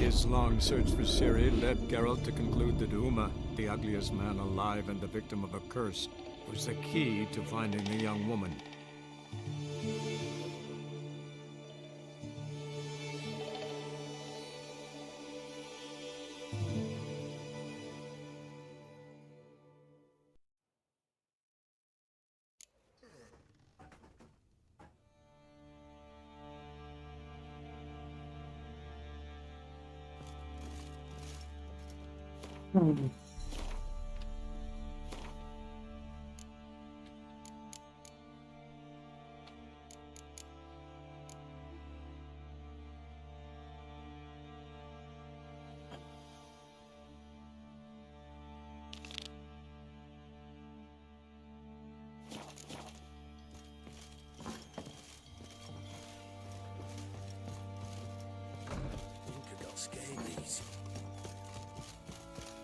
His long search for Ciri led Geralt to conclude that Uma, the ugliest man alive and the victim of a curse, was the key to finding the young woman.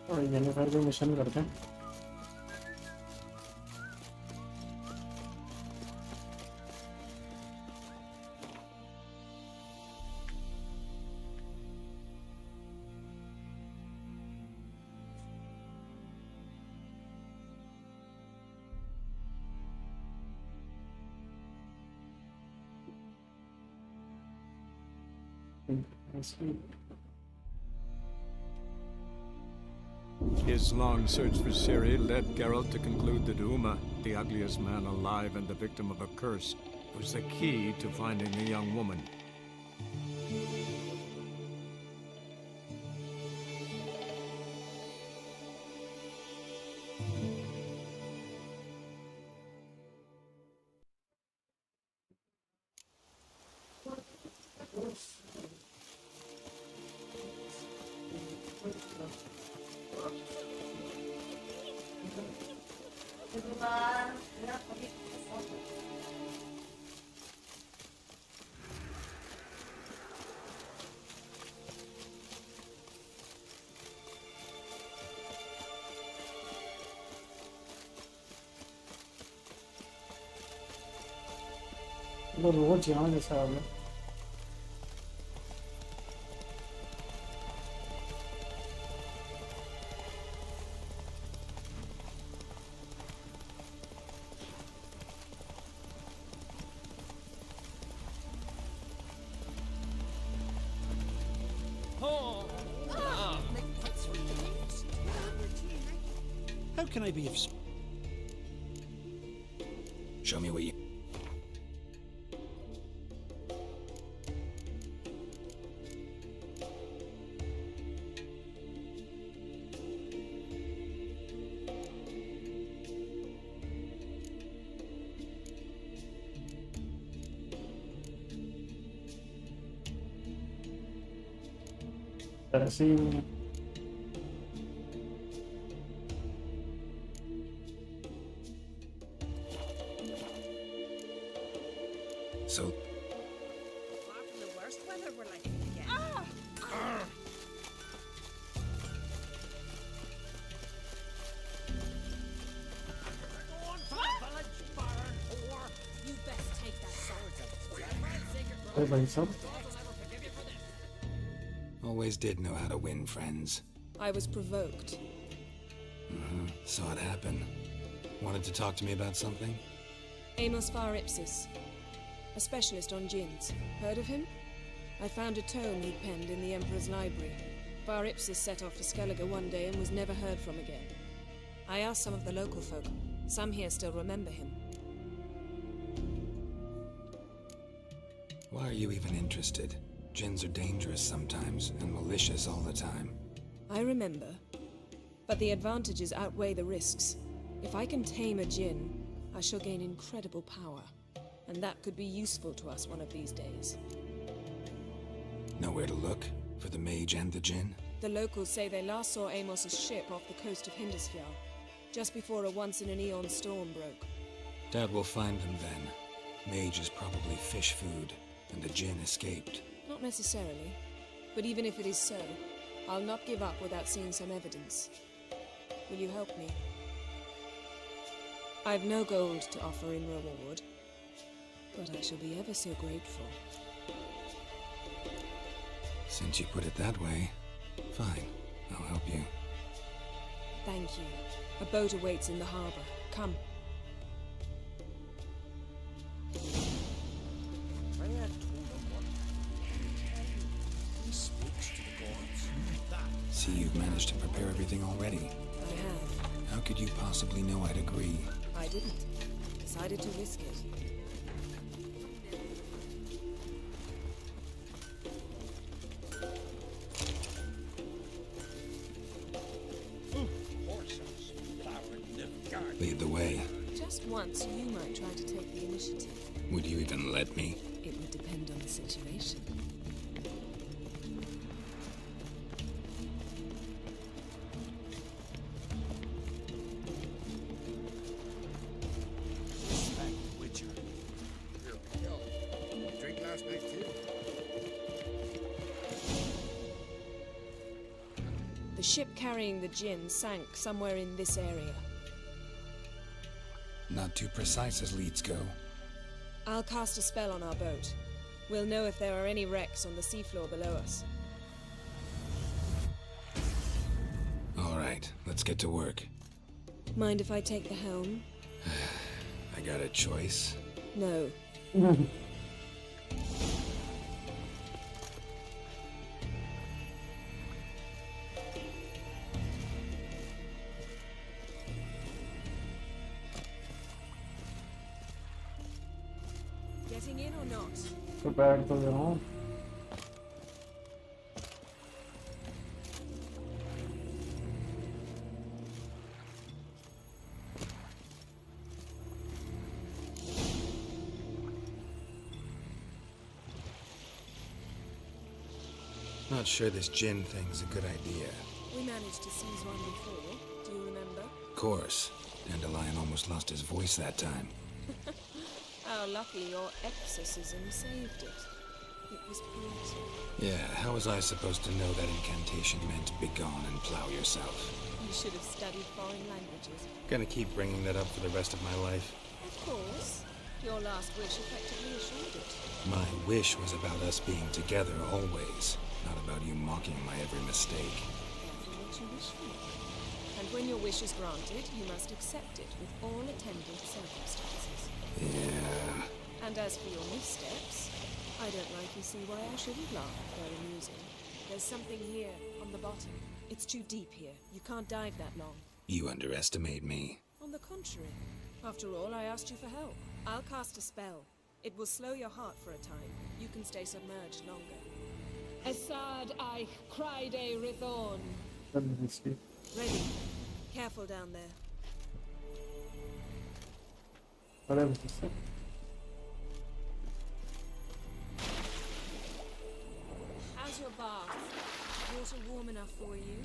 और Jennifer को mission करते हैं। His long search for Ciri led Geralt to conclude that Uma, the ugliest man alive and the victim of a curse, was the key to finding the young woman. वो रोज यहाँ जैसा है। How can I be of... Show me what you... ऐसे ही So... Far from the worst weather we're likely to get. You best take that sword. अरे भाई साहब Always did know how to win friends. I was provoked. Saw it happen. Wanted to talk to me about something? Amos Var Ipsis, a specialist on djinns. Heard of him? I found a tome he'd penned in the Emperor's library. Var Ipsis set off to Skellige one day and was never heard from again. I asked some of the local folk. Some here still remember him. Why are you even interested? Djinns are dangerous sometimes, and malicious all the time. I remember. But the advantages outweigh the risks. If I can tame a djinn, I shall gain incredible power. And that could be useful to us one of these days. Know where to look? For the mage and the djinn? The locals say they last saw Amos's ship off the coast of Hindisfjall, just before a once-in-an-eon storm broke. Doubt we'll find them then. Mage is probably fish food, and the djinn escaped. Not necessarily. But even if it is so, I'll not give up without seeing some evidence. Will you help me? I've no gold to offer in reward, but I shall be ever so grateful. Since you put it that way, fine. I'll help you. Thank you. A boat awaits in the harbor. Come. See, you've managed to prepare everything already. I have. How could you possibly know I'd agree? I didn't. Decided to risk it. Lead the way. Just once, you might try to take the initiative. Would you even let me? It would depend on the situation. Drink last night too. The ship carrying the gin sank somewhere in this area. Not too precise as leads go. I'll cast a spell on our boat. We'll know if there are any wrecks on the seafloor below us. All right, let's get to work. Mind if I take the helm? I got a choice. No. Getting in or not? तो बैठ तो गया हूँ. Not sure this gin thing's a good idea. We managed to seize one before. Do you remember? Of course. Dandelion almost lost his voice that time. How lucky your exorcism saved it. It was poetic. Yeah, how was I supposed to know that incantation meant begone and plow yourself? You should have studied foreign languages. Gonna keep bringing that up for the rest of my life. Of course. Your last wish effectively assured it. My wish was about us being together always, not about you mocking my every mistake. Careful what you wish for. And when your wish is granted, you must accept it with all attendant circumstances. Yeah. And as for your missteps, I don't rightly see why I shouldn't laugh if they're amusing. There's something here, on the bottom. It's too deep here. You can't dive that long. You underestimate me. On the contrary. After all, I asked you for help. I'll cast a spell. It will slow your heart for a time. You can stay submerged longer. Esad I cried a Rithorn. Ready. Careful down there. Whatever you say. How's your bath? Water warm enough for you?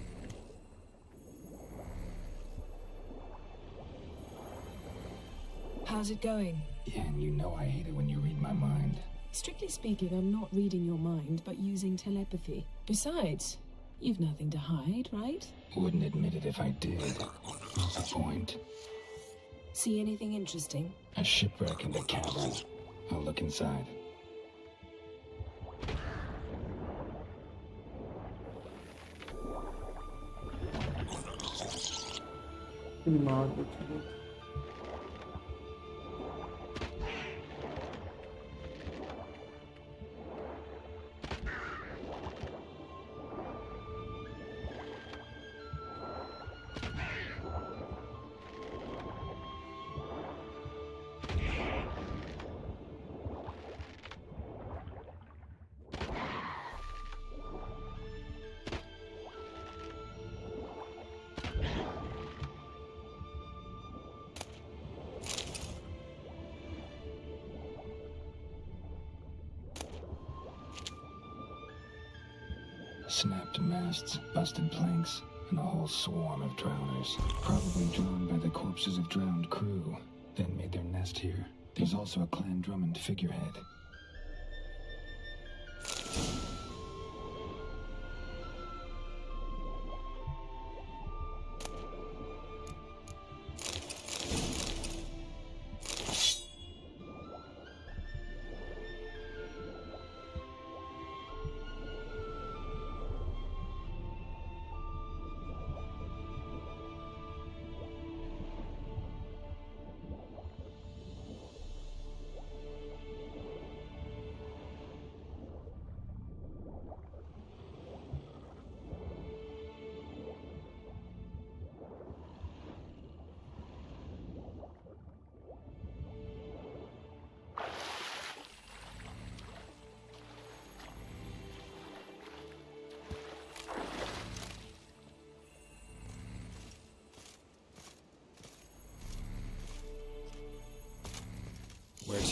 How's it going? Yeah, and you know I hate it when you read my mind. Strictly speaking, I'm not reading your mind, but using telepathy. Besides, you've nothing to hide, right? Wouldn't admit it if I did. What's the point? See anything interesting? A shipwreck in the cavern. I'll look inside. Snapped masts, busted planks, and a whole swarm of drowners. Probably drawn by the corpses of drowned crew, then made their nest here. There's also a Clan Drummond figurehead.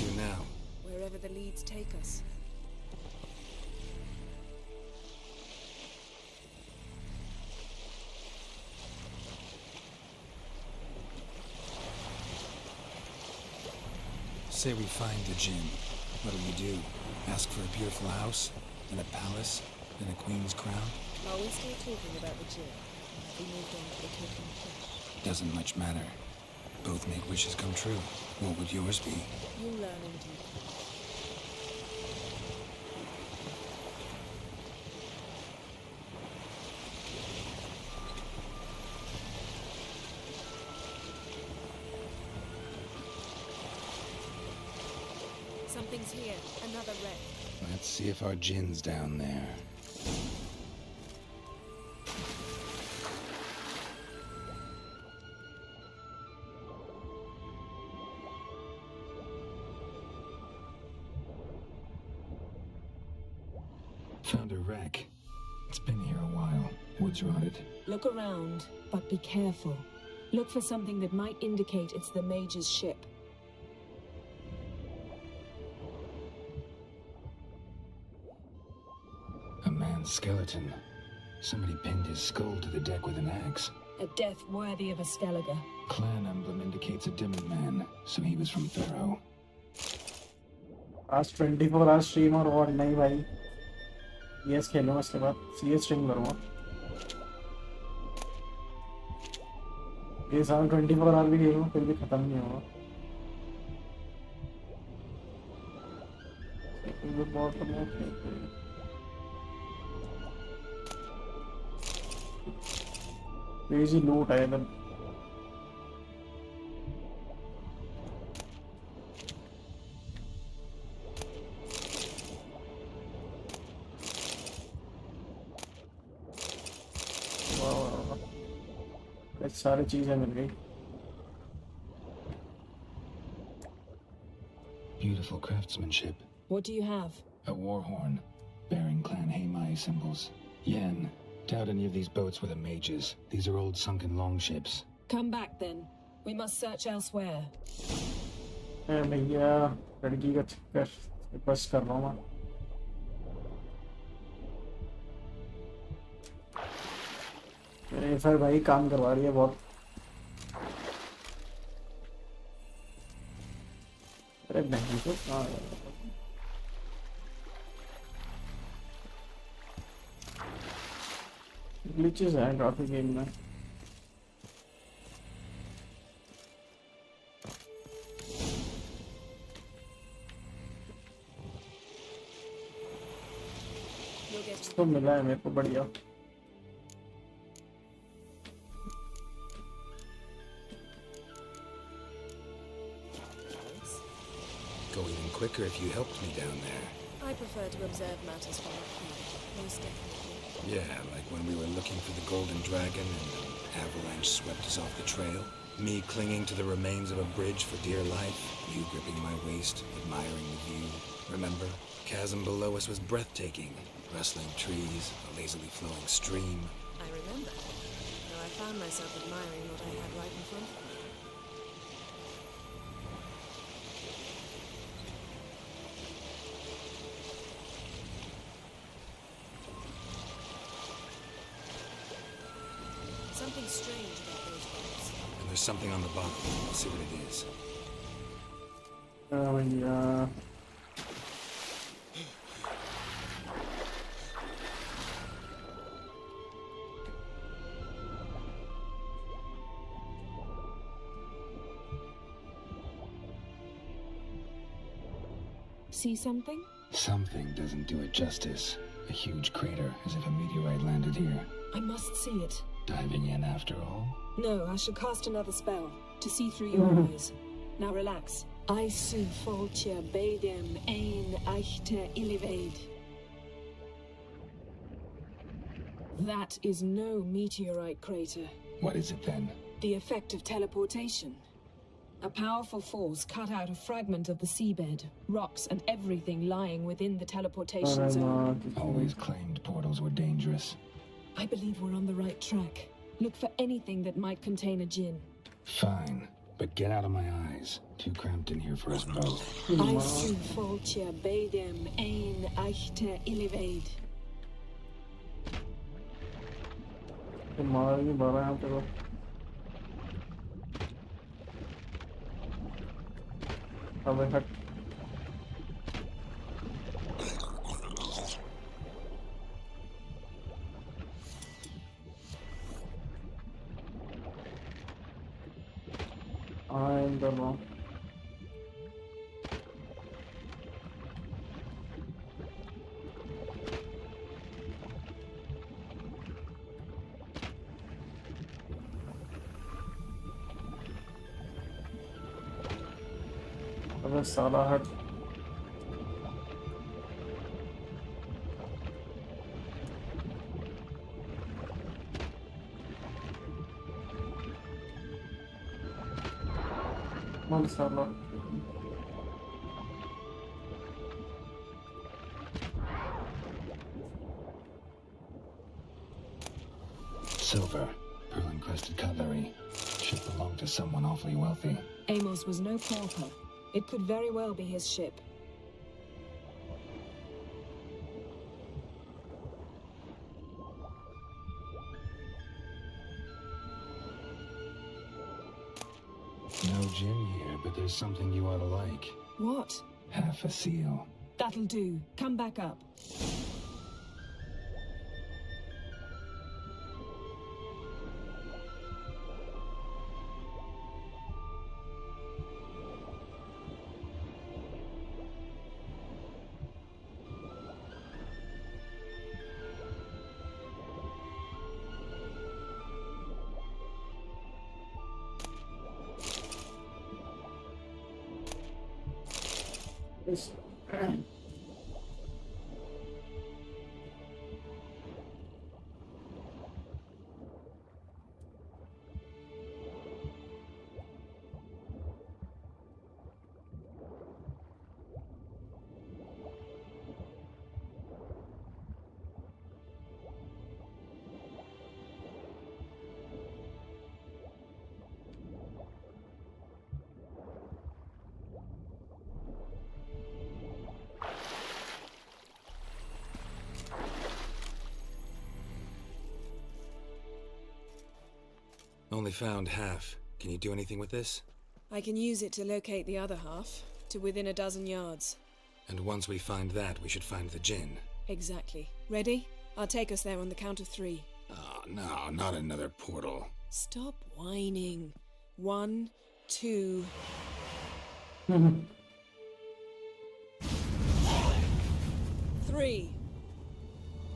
to now? Wherever the leads take us. Say we find the Jinn. What do? Ask for a beautiful house? And a palace? And a queen's crown? Are we still talking about the Jinn? Have we moved on to the token flesh? Doesn't much matter. Both make wishes come true. What would yours be? You'll learn indeed. Something's here. Another wreck. Let's see if our Jinn's down there. Found a wreck. It's been here a while. Wood's rotted. Look around, but be careful. Look for something that might indicate it's the Mage's ship. A man's skeleton. Somebody pinned his skull to the deck with an axe. A death worthy of a Skellige. Clan emblem indicates a Demon man, so he was from Pharaoh. आज 24 our stream और war नहीं भाई CS खेलूंगा उसके बाद CS stream करूंगा ये साल 24 आवर भी खेलूंगा फिर भी खत्म नहीं होगा बहुत क्रेजी लूट है इधर सारी चीजें मिल गई Beautiful craftsmanship. What do you have? A war horn, bearing Clan Haimai symbols. Yen, doubt any of these boats were the mages. These are old sunken longships. Come back then. We must search elsewhere. भैया लड़की का चक्कर request कर रहा हूँ मैं मेरे फिर भाई काम करवा रही है बहुत अरे नहीं तो ग्लिचेस हैं काफी गेम में तो मिला है मेरे को बढ़िया Go even quicker if you helped me down there. I prefer to observe matters from up here, most definitely. Yeah, like when we were looking for the Golden Dragon and an avalanche swept us off the trail. Me clinging to the remains of a bridge for dear life. You gripping my waist, admiring the view. Remember? Chasm below us was breathtaking. Rustling trees, a lazily flowing stream. I remember, though I found myself admiring what I had right in front of me. Something strange about those boats. And there's something on the bottom. I'll see what it is. भैया See something? Something doesn't do it justice. A huge crater, as if a meteorite landed here. I must see it. Diving in after all? No, I shall cast another spell to see through your eyes. Now relax. I su foltje bedem ein eichte ilivaid. That is no meteorite crater. What is it then? The effect of teleportation. A powerful force cut out a fragment of the seabed, rocks and everything lying within the teleportation zone. Always claimed portals were dangerous. I believe we're on the right track. Look for anything that might contain a djinn. Fine, but get out of my eyes. Too cramped in here for us both. Isin Foltia Badem Ein Eichte Illivaid. मार भी भरा यहाँ पे तो अबे हट I'm the wrong. अबे साला हट मर साला Silver, pearl-encrusted cutlery. Should belong to someone awfully wealthy. Amos was no pauper. It could very well be his ship. No gin here, but there's something you ought to like. What? Half a seal. That'll do. Come back up. Yes. Only found half. Can you do anything with this? I can use it to locate the other half, to within a dozen yards. And once we find that, we should find the gin. Exactly. Ready? I'll take us there on the count of 3. Oh, no, not another portal. Stop whining. 1, 2... 3.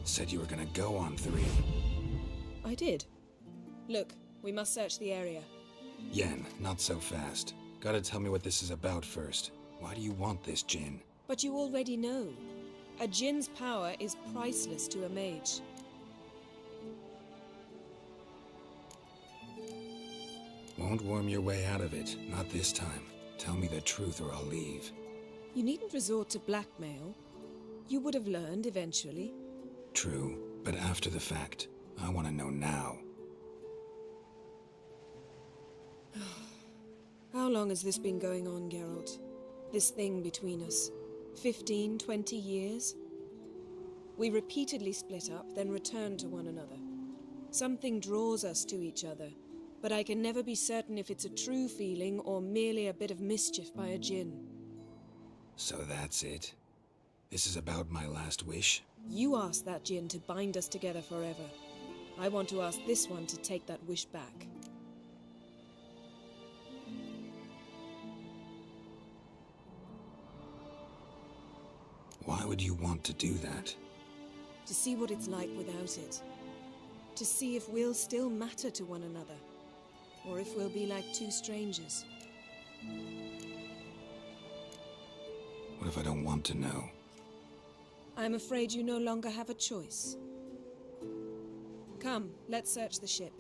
Said you were gonna go on 3. I did. Look, we must search the area. Yen, not so fast. Gotta tell me what this is about first. Why do you want this gin? But you already know. A djinn's power is priceless to a mage. Won't worm your way out of it. Not this time. Tell me the truth or I'll leave. You needn't resort to blackmail. You would have learned eventually. True, but after the fact. I want to know now. How long has this been going on, Geralt? This thing between us? 15, 20 years? We repeatedly split up, then returned to one another. Something draws us to each other, but I can never be certain if it's a true feeling or merely a bit of mischief by a djinn. So that's it? This is about my last wish? You asked that djinn to bind us together forever. I want to ask this one to take that wish back. Why would you want to do that? To see what it's like without it. To see if we'll still matter to one another. Or if we'll be like two strangers. What if I don't want to know? I'm afraid you no longer have a choice. Come, let's search the ship.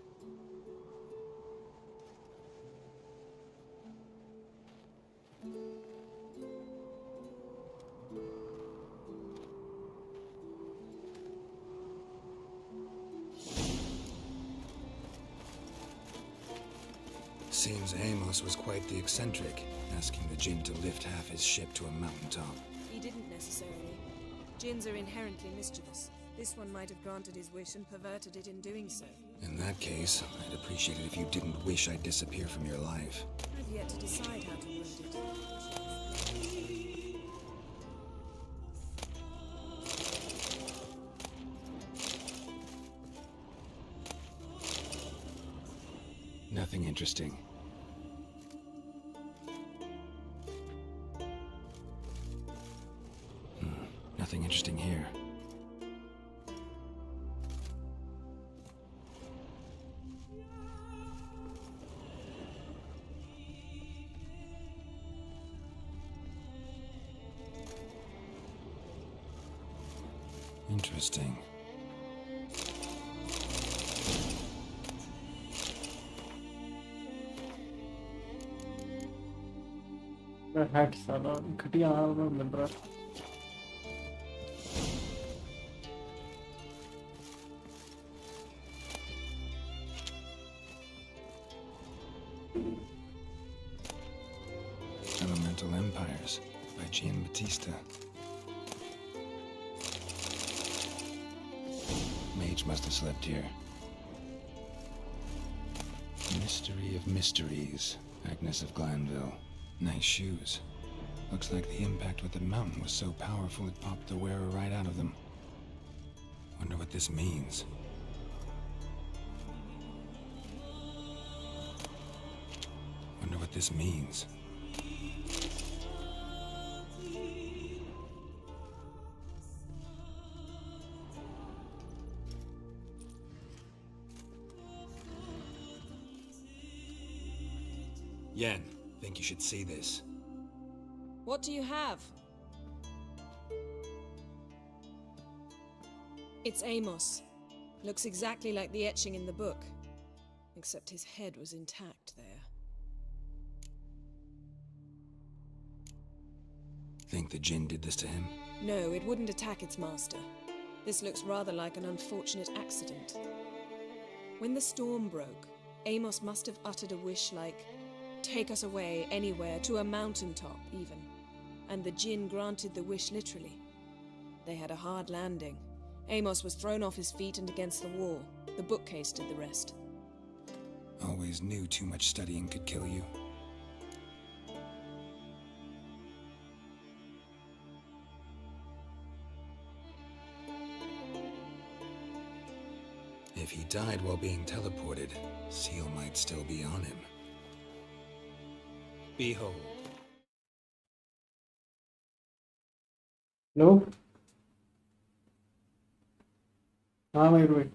seems Amos was quite the eccentric, asking the Jinn to lift half his ship to a mountaintop. He didn't necessarily. Jinns are inherently mischievous. This one might have granted his wish and perverted it in doing so. In that case, I'd appreciate it if you didn't wish I'd disappear from your life. I've yet to decide how to word it. Nothing interesting. Nothing interesting here. Interesting. Hack साला घटिया में मिल रहा है। Elemental Empires by Giambattista. Mage must have slept here. Mystery of Mysteries, Agnes of Glanville. Nice shoes. Looks like the impact with the mountain was so powerful it popped the wearer right out of them. Wonder what this means. Wonder what this means. Yen, think you should see this. What do you have? It's Amos. Looks exactly like the etching in the book. Except his head was intact there. Think the Jinn did this to him? No, it wouldn't attack its master. This looks rather like an unfortunate accident. When the storm broke, Amos must have uttered a wish like, "Take us away, anywhere, to a mountaintop, even." And the Jinn granted the wish literally. They had a hard landing. Amos was thrown off his feet and against the wall. The bookcase did the rest. Always knew too much studying could kill you. If he died while being teleported, Seal might still be on him. Behold. No. हाँ भाई Rohit.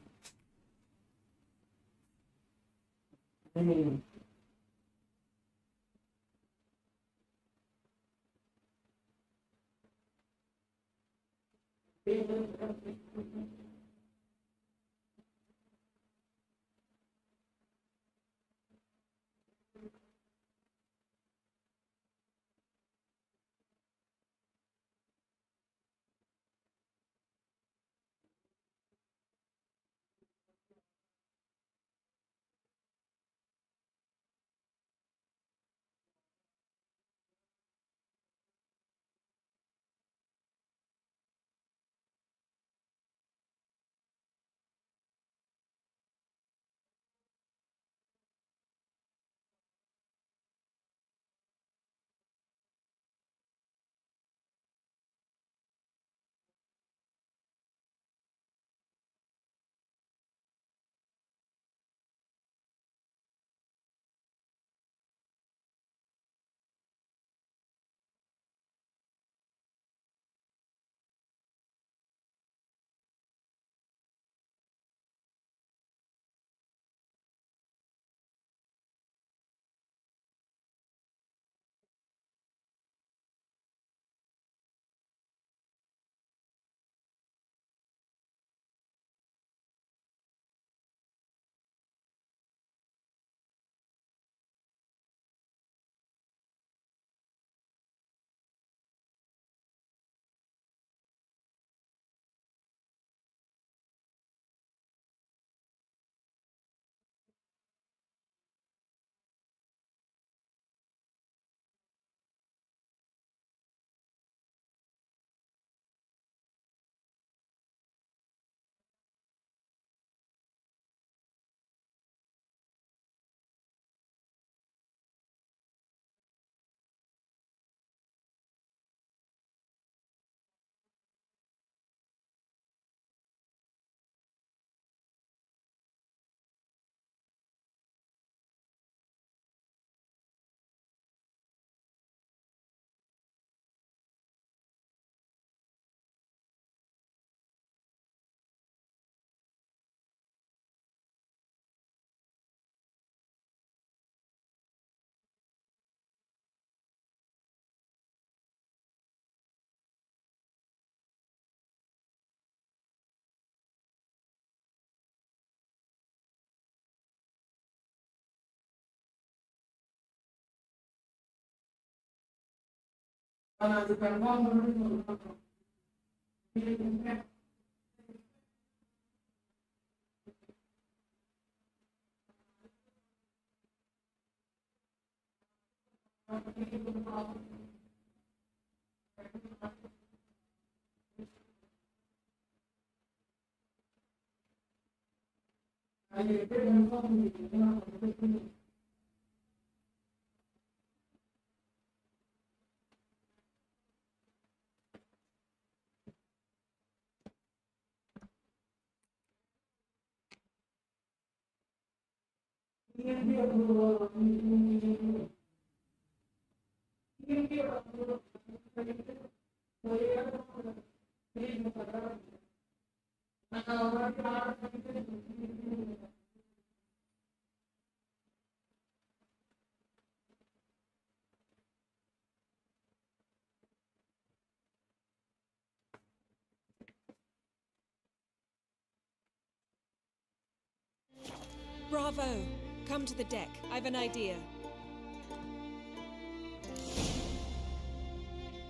Bravo! Come to the deck. I've an idea.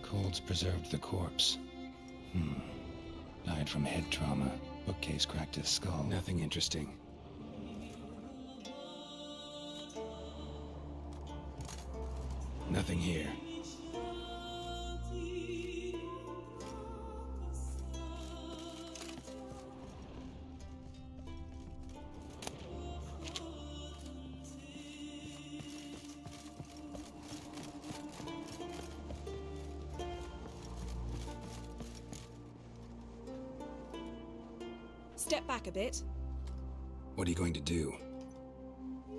Colds preserved the corpse. Died from head trauma. Bookcase cracked his skull. Nothing interesting. Nothing here. Step back a bit. What are you going to do?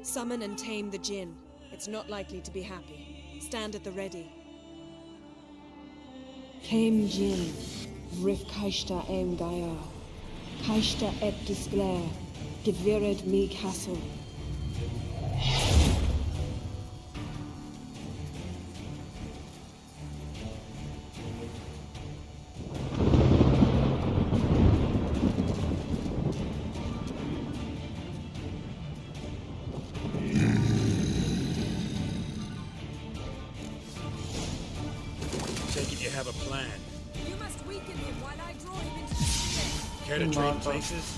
Summon and tame the Jinn. It's not likely to be happy. Stand at the ready. Came Jin, Rif Kaishta en Gaia, Kaishta et Disglair, Gevired mi Castle. Take it you have a plan. You must weaken him while I draw him into the sphere. Care to trade places?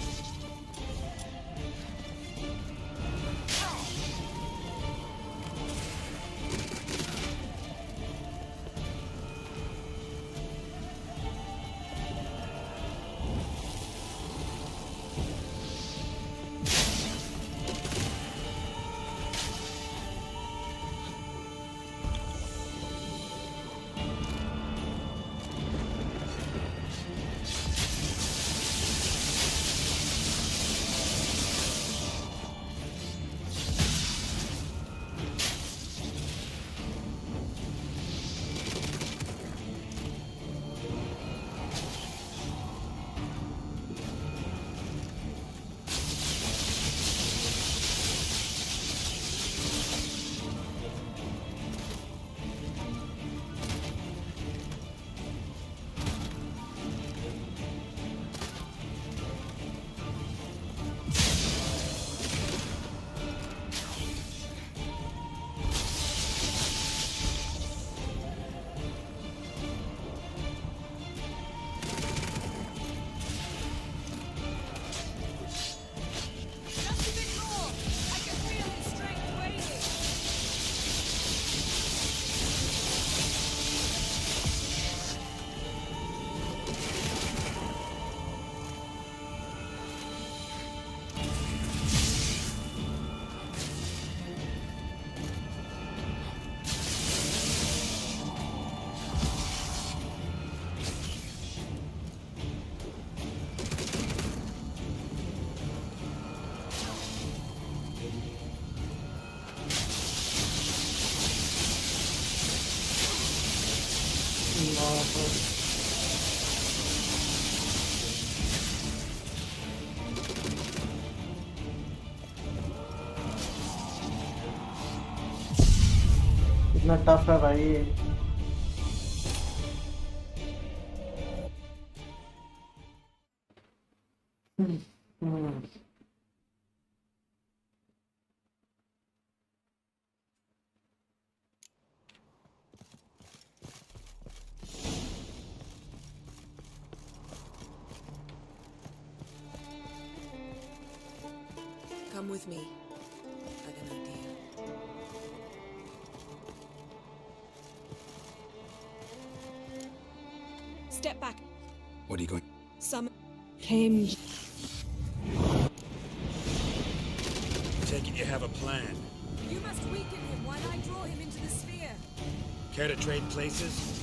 Just a bit more. I can feel his strength waning. इतना tough है भाई. Come with me. I've an idea. Step back. What are you going? Some Came. Take it you have a plan. You must weaken him while I draw him into the sphere. Care to trade places?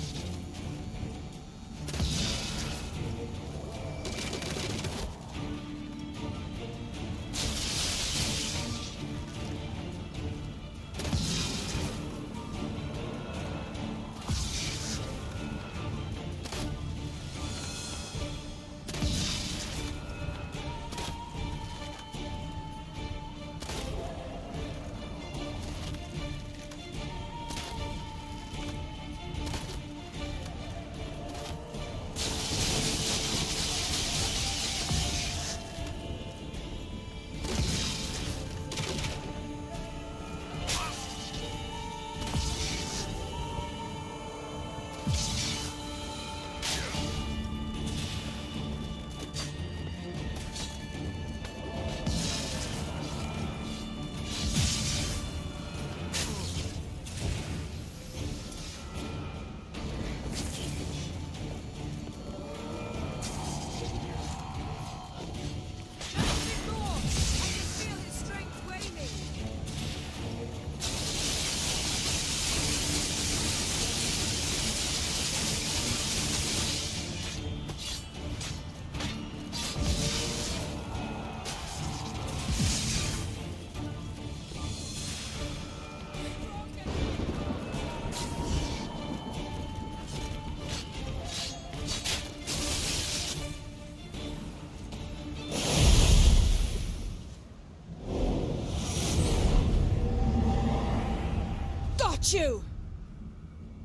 You!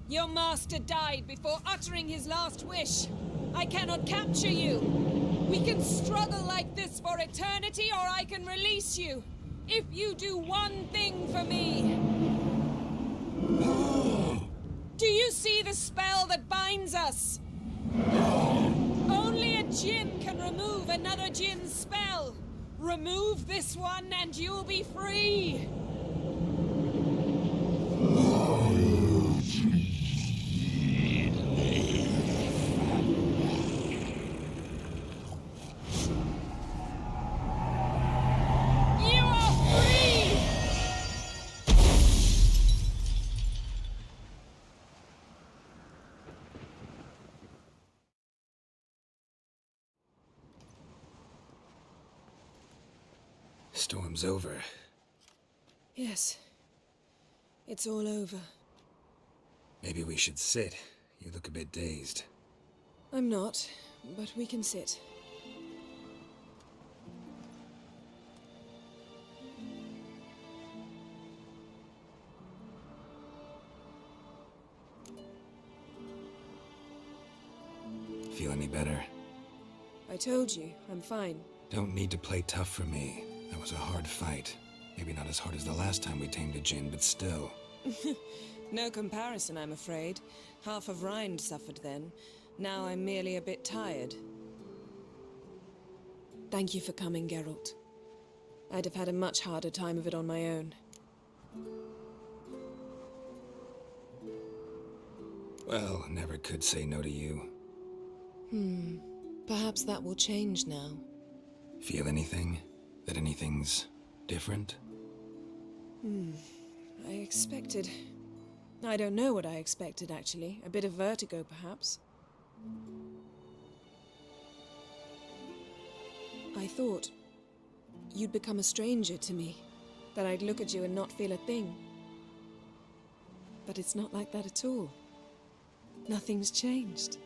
Your master died before uttering his last wish. I cannot capture you. We can struggle like this for eternity, or I can release you. If you do one thing for me. Do you see the spell that binds us? Only a djinn can remove another djinn's spell. Remove this one and you'll be free. Storm's over. Yes. It's all over. Maybe we should sit. You look a bit dazed. I'm not, but we can sit. Feel any better? I told you, I'm fine. Don't need to play tough for me. That was a hard fight. Maybe not as hard as the last time we tamed a djinn, but still. No comparison, I'm afraid. Half of Rind suffered then. Now I'm merely a bit tired. Thank you for coming, Geralt. I'd have had a much harder time of it on my own. Well, never could say no to you. Perhaps that will change now. Feel anything? That anything's different? I expected... I don't know what I expected, actually. A bit of vertigo, perhaps. I thought you'd become a stranger to me. That I'd look at you and not feel a thing. But it's not like that at all. Nothing's changed.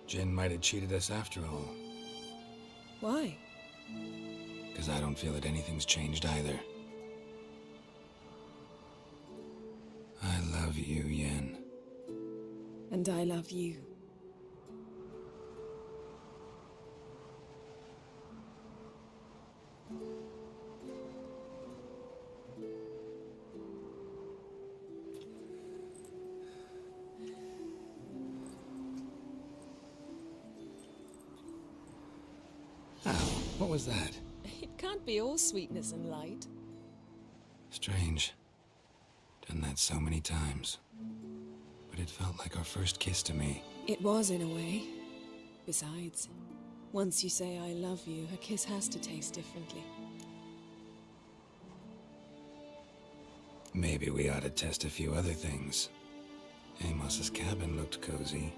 Jinn might have cheated us after all. Why? Because I don't feel that anything's changed either. I love you, Yen. And I love you. What was that? It can't be all sweetness and light. Strange. Done that so many times. But it felt like our first kiss to me. It was, in a way. Besides, once you say I love you, a kiss has to taste differently. Maybe we ought to test a few other things. Amos's cabin looked cozy.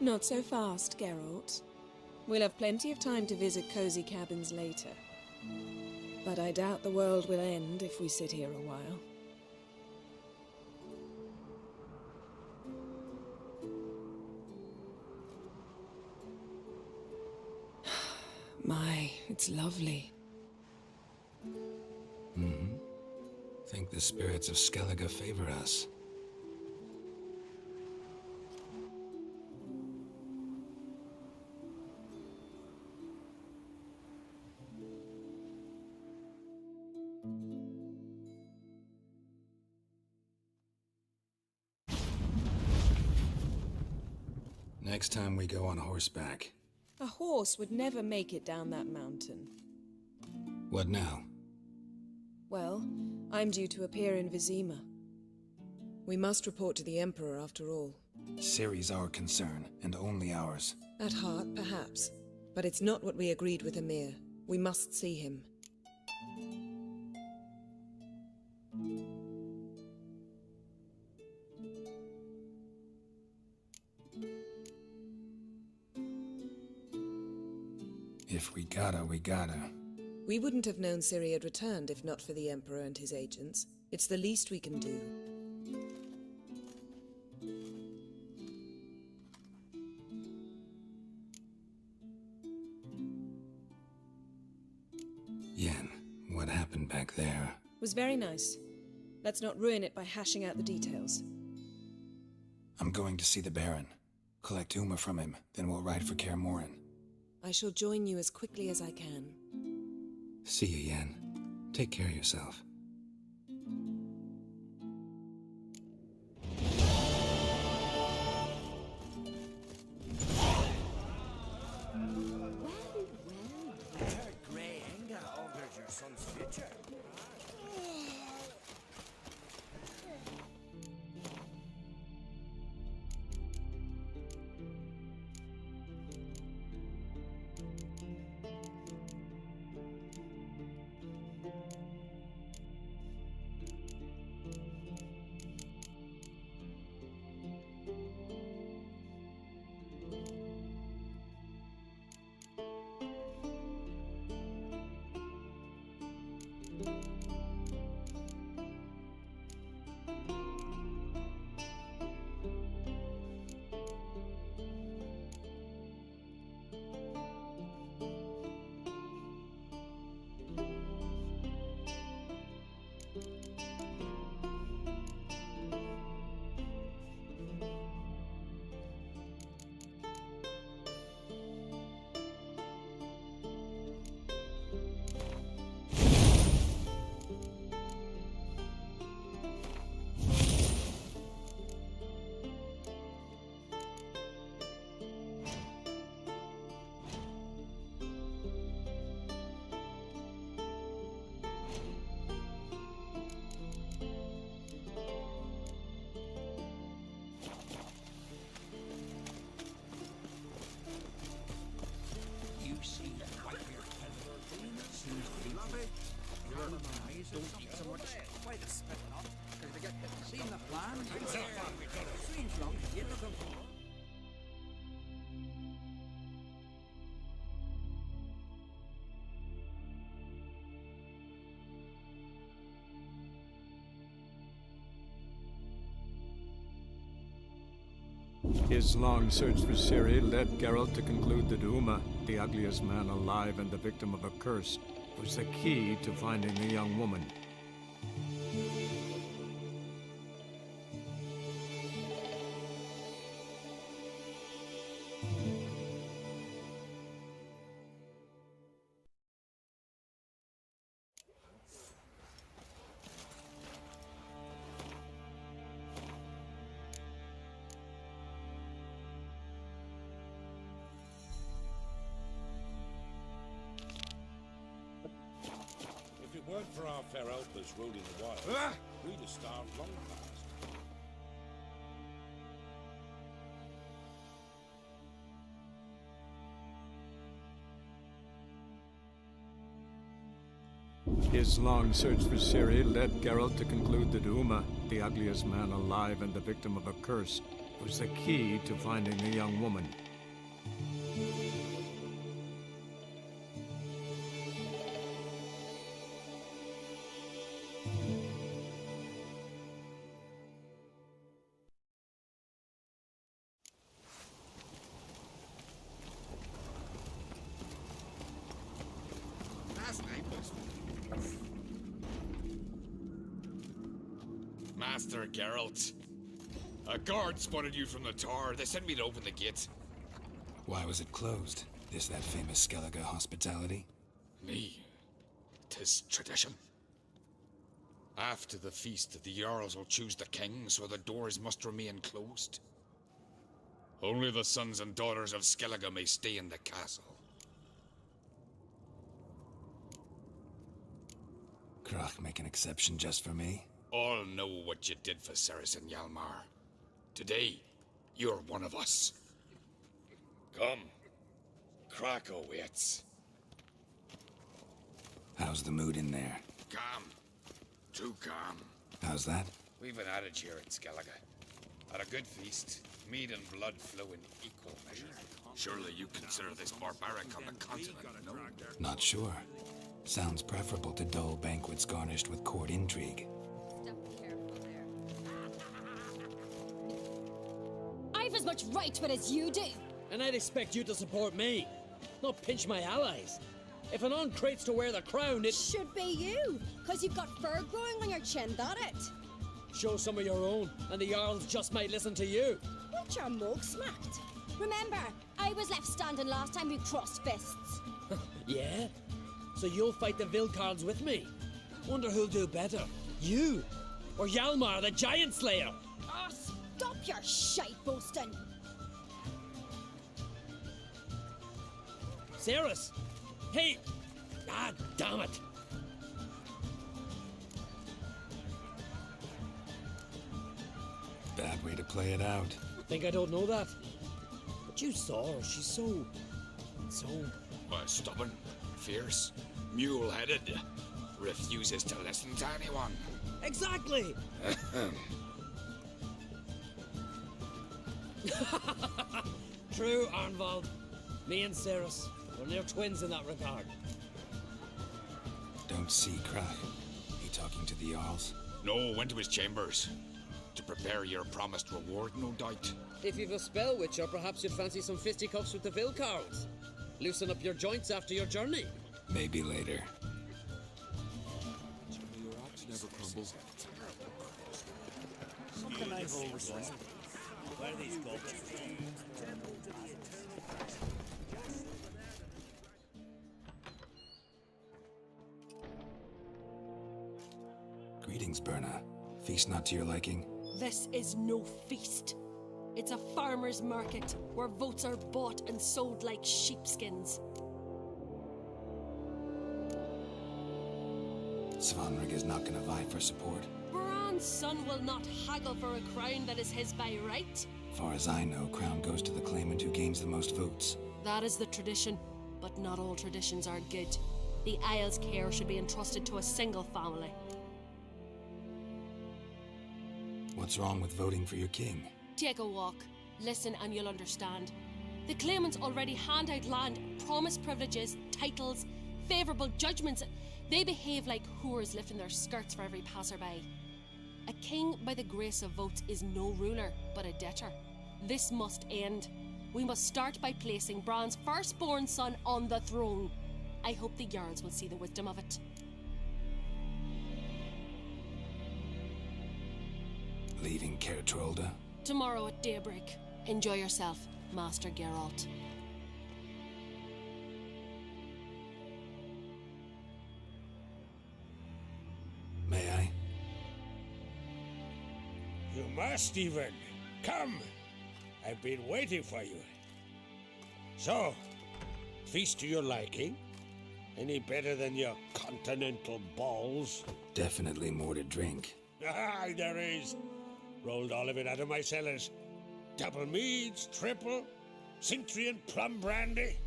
Not so fast, Geralt. We'll have plenty of time to visit cozy cabins later. But I doubt the world will end if we sit here a while. My, it's lovely. Think the spirits of Skellige favor us. Next time we go on horseback. A horse would never make it down that mountain. What now? Well, I'm due to appear in Vizima. We must report to the Emperor after all. Ciri's our concern, and only ours. At heart, perhaps. But it's not what we agreed with Emir. We must see him. If we gotta, we gotta. We wouldn't have known Ciri had returned if not for the Emperor and his agents. It's the least we can do. Yen, what happened back there? Was very nice. Let's not ruin it by hashing out the details. I'm going to see the Baron. Collect Uma from him, then we'll ride for Kaer Morhen. I shall join you as quickly as I can. See you, Yen. Take care of yourself. Grey anger altered your son's future. Don't eat so much. Why the spit not? Because they get seen the plan. Seems long. You're looking for. His long search for Ciri led Geralt to conclude that Uma, the ugliest man alive and the victim of a curse, was the key to finding the young woman. But for our fair helpers roading the wild, we'd have starved long past. His long search for Ciri led Geralt to conclude that Uma, the ugliest man alive and the victim of a curse, was the key to finding the young woman. Last night was... Master Geralt. A guard spotted you from the tower. They sent me to open the gate. Why was it closed? Is that famous Skellige hospitality? Me? 'Tis tradition. After the feast, the Jarls will choose the king, so the doors must remain closed. Only the sons and daughters of Skellige may stay in the castle. Krach make an exception just for me? All know what you did for Ceres and Hjalmar. Today, you're one of us. Come. Krakow waits. How's the mood in there? Calm. Too calm. How's that? We've an adage here at Skellige. At a good feast, mead and blood flow in equal measure. Surely you consider this barbaric on the continent, no? Not sure. Sounds preferable to dull banquets garnished with court intrigue. I've as much right to it as you do. And I'd expect you to support me, not pinch my allies. If an uncrate's to wear the crown, it should be you, because you've got fur growing on your chin, that it? Show some of your own, and the Jarls just might listen to you. Want your mug smacked? Remember, I was left standing last time we crossed fists. Yeah? So you'll fight the Vilcards with me? Wonder who'll do better, you or Hjalmar the Giant Slayer? Oh, stop your shite boasting. Ceres! Hey! Ah, damn it! Bad way to play it out. Think I don't know that? But you saw her. She's so... Stubborn, fierce, mule-headed. Refuses to listen to anyone. Exactly! True, Arnvald. Me and Ceres, we're near twins in that regard. Don't see Krach. He talking to the Jarls? No, went to his chambers. To prepare your promised reward, no doubt. If you've a spell witcher, perhaps you'd fancy some fisticuffs with the Vilcards. Loosen up your joints after your journey. Maybe later. Your rocks never crumble. Something I've always wondered. Where are these sculptures? Greetings, Berna. Feast not to your liking? This is no feast. It's a farmer's market where votes are bought and sold like sheepskins. Svanrig is not gonna vie for support. Bran's son will not haggle for a crown that is his by right. Far as I know, crown goes to the claimant who gains the most votes. That is the tradition, but not all traditions are good. The Isle's care should be entrusted to a single family. What's wrong with voting for your king? Take a walk, listen and you'll understand. The claimants already hand out land, promise privileges, titles, favourable judgments. They behave like whores lifting their skirts for every passerby. A king by the grace of votes is no ruler, but a debtor. This must end. We must start by placing Bran's firstborn son on the throne. I hope the Jarls will see the wisdom of it. Leaving Caer Trolda? Tomorrow at daybreak. Enjoy yourself, Master Geralt. May I? You must, even. Come. I've been waiting for you. So, feast to your liking? Any better than your continental balls? Definitely more to drink. Aye, there is. Rolled all of it out of my cellars. Double meads, triple, Cintrian plum brandy,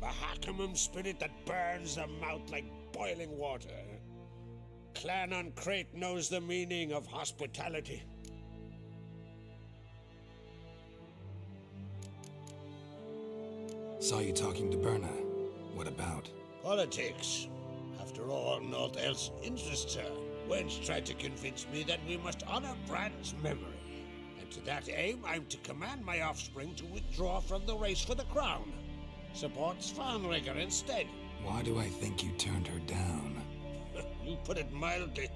Mahakimum spirit that burns the mouth like boiling water. Clan on Crate knows the meaning of hospitality. Saw you talking to Berna. What about? Politics. After all, naught else interests her. Wench tried to convince me that we must honor Bran's memory. And to that aim, I'm to command my offspring to withdraw from the race for the crown. Support Svanrigger instead. Why do I think you turned her down? You put it mildly.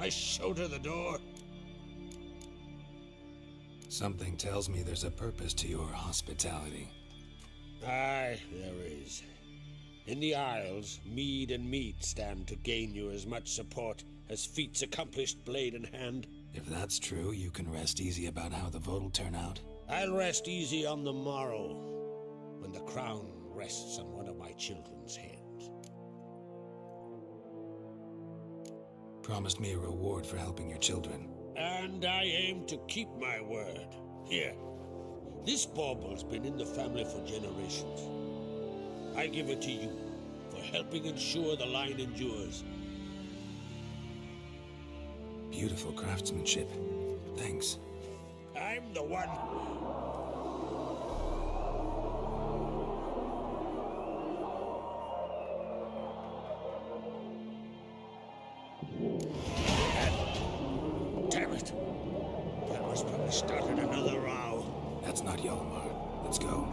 I showed her the door. Something tells me there's a purpose to your hospitality. Aye, there is. In the Isles, mead and meat stand to gain you as much support as feats accomplished blade in hand. If that's true, you can rest easy about how the vote will turn out. I'll rest easy on the morrow, when the crown rests on one of my children's heads. Promised me a reward for helping your children. And I aim to keep my word. Here, this bauble's been in the family for generations. I give it to you for helping ensure the line endures. Beautiful craftsmanship. Thanks. I'm the one. Damn it. That was probably started another row. That's not Yalmar. Let's go.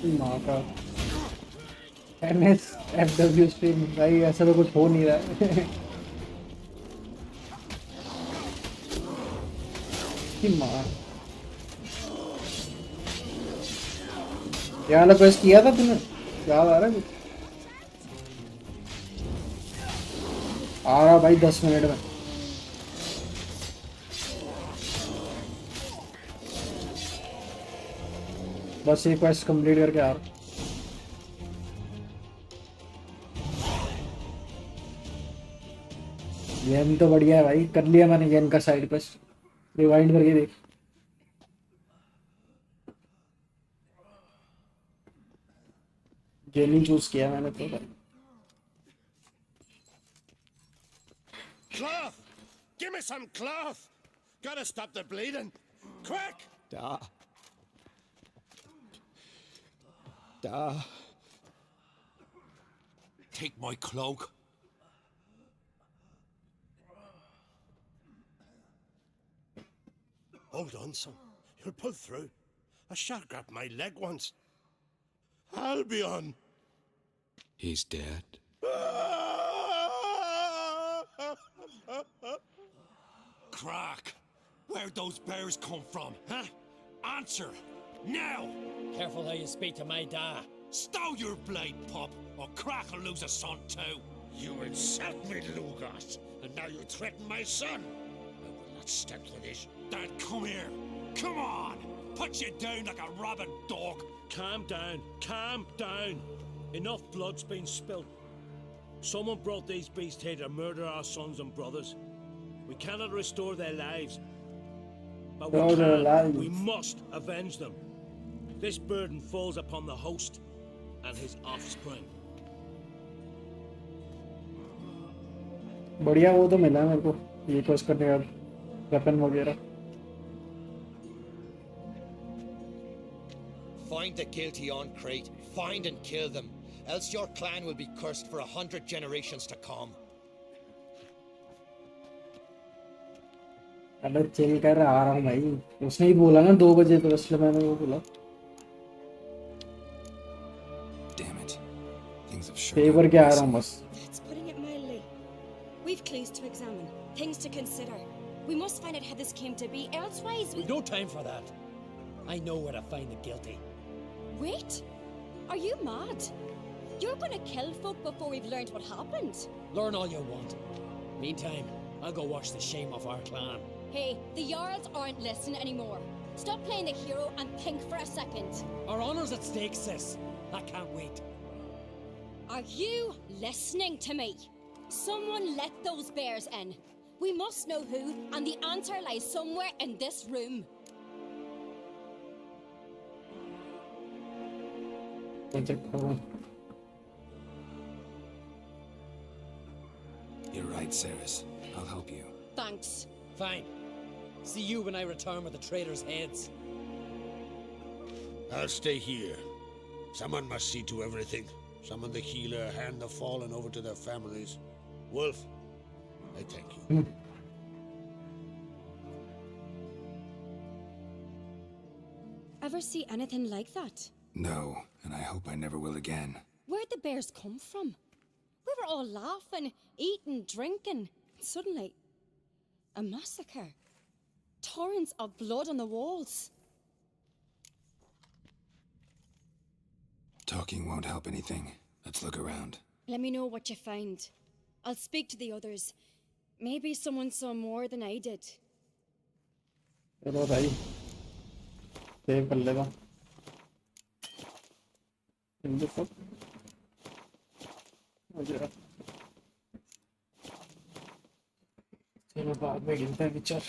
माँ का NSFW stream भाई ऐसा तो कुछ हो नहीं रहा है कि माँ क्या वाला क्वेस्ट किया था तूने याद आ रहा है कुछ आ रहा भाई 10 मिनट में बस ये क्वेस्ट कंप्लीट करके आ रहा गेम तो बढ़िया है भाई कर लिया मैंने गेम का साइड क्वेस्ट रिवाइंड करके देख गेमिंग चूज किया मैंने तो भाई Cloth! Give me some cloth! Gotta stop the bleeding! Quick! Da. Take my cloak. Hold on, son. You'll pull through. A shark grabbed my leg once. Albion! He's dead. Crack! Where'd those bears come from, huh? Answer! Now! Careful how you speak to my dad. Stow your blade, pup, or Crack will lose a son too. You insult me, Lugas, and now you threaten my son. I will not stand for this. Dad, come here. Come on! Put you down like a rabid dog. Calm down. Calm down. Enough blood's been spilled. Someone brought these beasts here to murder our sons and brothers. We cannot restore their lives. But No, we they're can. alive. We must avenge them. This burden falls upon the host and his offspring. बढ़िया वो तो मिला मेरे को ये quest करने का weapon वगैरह. Find the guilty on Crate. Find and kill them. Else your clan will be cursed for 100 generations to come. अरे चिल कर आ रहा हूँ भाई. उसने ही बोला ना 2 बजे तो इसलिए मैंने वो बोला. Damn it. Things have sure favour के आ रहा हूँ बस. That's putting it mildly. We've clues to examine, things to consider. We must find out how this came to be, elsewise We've no time for that. I know where to find the guilty. Wait! Are you mad? You're gonna kill folk before we've learned what happened. Learn all you want. Meantime, I'll go wash the shame off our clan. Hey, the Jarls aren't listening anymore. Stop playing the hero and think for a second. Our honor's at stake, sis. I can't wait. Are you listening to me? Someone let those bears in. We must know who, and the answer lies somewhere in this room. You're right, Ceres. I'll help you. Thanks. Fine. See you when I return with the traitors' heads. I'll stay here. Someone must see to everything. Summon the healer, hand the fallen over to their families. Wolf, I thank you. Ever see anything like that? No, and I hope I never will again. Where'd the bears come from? We were all laughing, eating, drinking. Suddenly, a massacre. Torrents of blood on the walls. Talking won't help anything. Let's look around. Let me know what you find. I'll speak to the others. Maybe someone saw more than I did. चलो भाई save कर लेगा. चलो बाद में गिनते हैं विचार.